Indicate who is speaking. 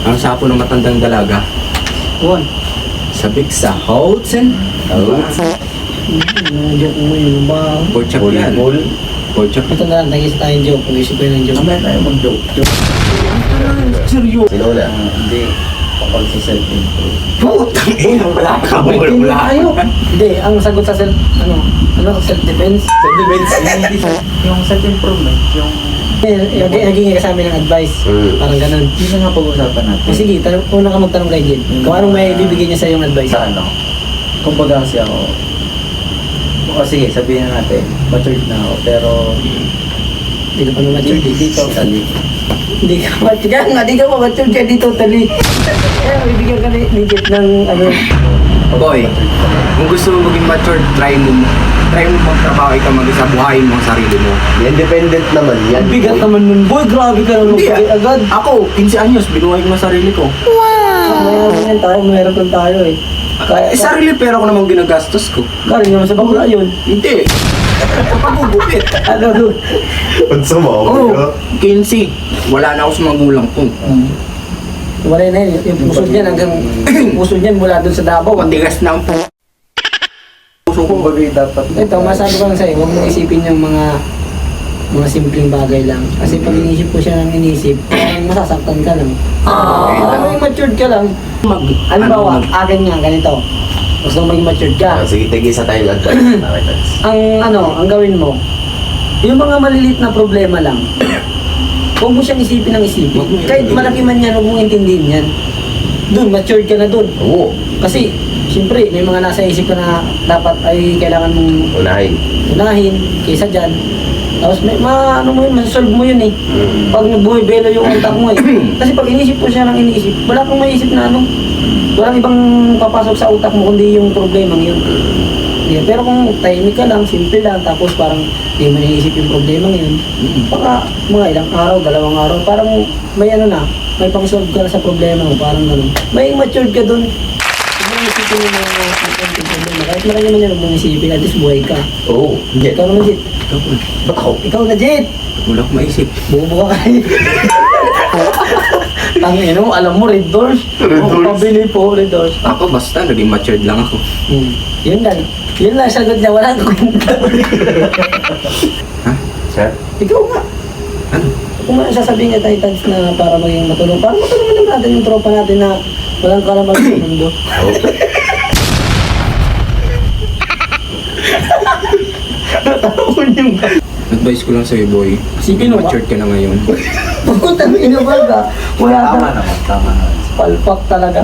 Speaker 1: Ang sapo ng matandang dalaga.
Speaker 2: Kuhan.
Speaker 1: Sabik sa Houghton.
Speaker 2: Joke mo yun ba?
Speaker 1: Pork chop yan. Pork chop.
Speaker 2: Ito na lang, tagis tayong joke. Pag-isip ko yun ng joke.
Speaker 3: Mamaya tayo mag-joke.
Speaker 1: Seryo.
Speaker 3: Sino wala? Hindi. Kapag sa self-improve.
Speaker 1: Putang ina. Wala ka. Wala
Speaker 2: Tayo. Hindi, ang sagot sa self-defense.
Speaker 1: Self-defense.
Speaker 3: Yung self-improvement, yung...
Speaker 2: Naging ka sa amin ng advice. Parang ganun.
Speaker 3: Hindi na nga pag-usapan natin.
Speaker 2: Sige, una ka magtanong kay Jen. Kung anong may bibigyan niya sa yung advice.
Speaker 3: Sa ano? Kumbaga kasi ako, o sige, sabihin na natin, matured na ako, pero
Speaker 2: Hindi ka pa na matured.
Speaker 3: hindi totally.
Speaker 2: Hindi ka matured. Kaya nga, di ka pa matured. Kaya di totally. Kaya bibigyan ka ni Jen ng ano.
Speaker 1: Boy, kung gusto mo maging mature, try mo magtrabaho ikaw mag-isa, buhayin mo ang sarili mo.
Speaker 4: Independent naman yan.
Speaker 2: Bigat naman nun. Boy, grabe ka naman.
Speaker 1: Hindi,
Speaker 2: Hindi agad.
Speaker 1: Ako, 15 anyos, binuhay ko ang sarili ko.
Speaker 2: Mayroon tayo, mayroon lang tayo eh.
Speaker 1: Sarili pera ko namang ginagastos ko.
Speaker 2: Galing naman sa bakla yun.
Speaker 1: Hindi. Sa pagugupit.
Speaker 2: Ano?
Speaker 4: Ang sama ko.
Speaker 1: Oo, 15. Wala na ako sa magulang ko.
Speaker 2: Wala na yun. Yung puso niyan hanggang puso niyan mula dun sa Davao.
Speaker 1: Matigas na ang puso ko.
Speaker 3: Kumbaga dapat...
Speaker 2: Ito, masabi ko lang sa'yo, huwag mong isipin yung mga simpleng bagay lang. Kasi pag inisip ko siya ng inisip, parang masasaktan ka lang. Parang may matured ka lang. Halimbawa, akin nga, ganito. Gusto mo maging matured ka.
Speaker 4: Sige, tigisa tayong advice.
Speaker 2: Ang gawin mo, yung mga maliliit na problema lang, huwag mo siyang isipin ng isipin. Kahit malaki man yan, huwag mong intindihin yan. Doon, matured ka na doon.
Speaker 4: Oo.
Speaker 2: Kasi, siyempre, may mga nasa isip ka na dapat ay kailangan mong unahin kaysa dyan. Tapos may ano mo yun, masasolve mo yun eh. Pag bumibelo yung utak mo eh. Kasi pag inisip mo siya ng iniisip, wala kang maisip na ano. Walang ibang papasok sa utak mo kundi yung problema yun. Yeah, pero kung tahimik ka lang, simple lang, tapos parang hindi mo naisip yung problema yun, baka mga ilang araw, 2 araw, parang may ano na, may pang-solve ka na sa problema mo, parang gano'n. May matured ka dun. Huwag mong isipin yung mga problema. Kahit marami man yan, huwag mong isipin, at least buhay ka.
Speaker 4: Oo.
Speaker 2: Ikaw naman, Jit.
Speaker 4: Ba't ako?
Speaker 2: Ikaw na, Jit!
Speaker 1: Wala akong maisip.
Speaker 2: Bubuka ka. Tangin mo, alam mo, Red Doors.
Speaker 4: Red Doors.
Speaker 2: Pabili po, Red Doors.
Speaker 1: Ako basta, naging matured lang ako.
Speaker 2: Yun lang. Yun lang, sagot niya. Wala kang kwenta.
Speaker 1: Ha?
Speaker 4: Sir?
Speaker 2: Ikaw nga.
Speaker 1: Ano?
Speaker 2: Kung ano sasabihin niya Titans na para maging matulong, para matulungan lang natin yung tropa natin na walang kalaman sa mundo. Natawon yung
Speaker 1: Advice ko lang sa'yo, boy.
Speaker 2: Sige, no,
Speaker 1: Matured ka na ngayon.
Speaker 2: pagkutang inabaga. Wala
Speaker 3: Tama
Speaker 2: ka.
Speaker 3: naman, tama naman.
Speaker 2: Palpak talaga.